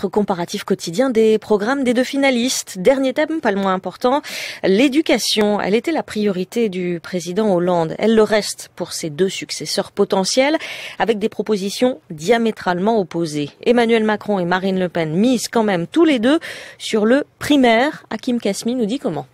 notre comparatif quotidien des programmes des 2 finalistes. Dernier thème, pas le moins important, l'éducation. Elle était la priorité du président Hollande. Elle le reste pour ses 2 successeurs potentiels, avec des propositions diamétralement opposées. Emmanuel Macron et Marine Le Pen misent quand même tous les 2 sur le primaire. Hakim Kasmi nous dit comment.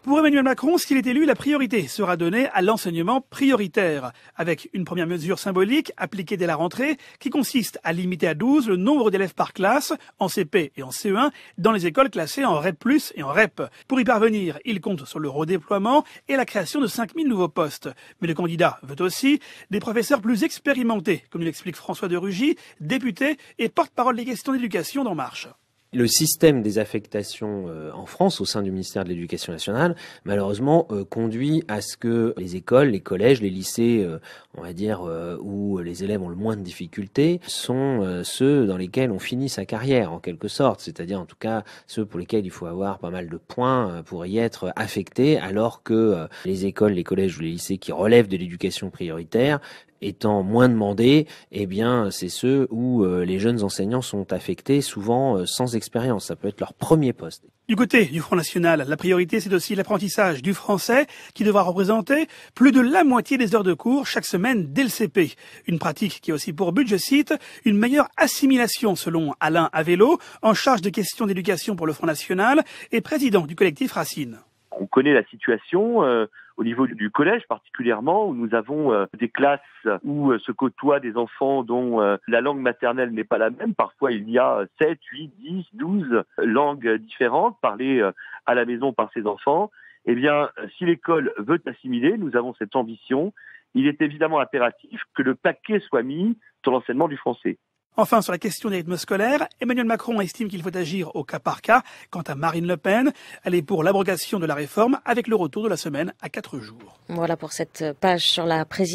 Pour Emmanuel Macron, s'il est élu, la priorité sera donnée à l'enseignement prioritaire, avec une première mesure symbolique appliquée dès la rentrée qui consiste à limiter à 12 le nombre d'élèves par classe en CP et en CE1 dans les écoles classées en REP+, et en REP. Pour y parvenir, il compte sur le redéploiement et la création de 5000 nouveaux postes. Mais le candidat veut aussi des professeurs plus expérimentés, comme l'explique François de Rugy, député et porte-parole des questions d'éducation d'En Marche. Le système des affectations en France, au sein du ministère de l'Éducation nationale, malheureusement, conduit à ce que les écoles, les collèges, les lycées, on va dire, où les élèves ont le moins de difficultés, sont ceux dans lesquels on finit sa carrière, en quelque sorte. C'est-à-dire, en tout cas, ceux pour lesquels il faut avoir pas mal de points pour y être affecté, alors que les écoles, les collèges ou les lycées qui relèvent de l'éducation prioritaire, étant moins demandés, eh bien, c'est ceux où les jeunes enseignants sont affectés, souvent sans expérience. Ça peut être leur premier poste. Du côté du Front National, la priorité, c'est aussi l'apprentissage du français qui devra représenter plus de la moitié des heures de cours chaque semaine dès le CP. Une pratique qui a aussi pour but, je cite, une meilleure assimilation, selon Alain Avello, en charge de questions d'éducation pour le Front National et président du collectif Racine. On connaît la situation au niveau du collège particulièrement, où nous avons des classes où se côtoient des enfants dont la langue maternelle n'est pas la même. Parfois, il y a 7, 8, 10, 12 langues différentes parlées à la maison par ces enfants. Eh bien, si l'école veut assimiler, nous avons cette ambition. Il est évidemment impératif que le paquet soit mis sur l'enseignement du français. Enfin, sur la question des rythmes scolaires, Emmanuel Macron estime qu'il faut agir au cas par cas. Quant à Marine Le Pen, elle est pour l'abrogation de la réforme avec le retour de la semaine à 4 jours. Voilà pour cette page sur la présidence.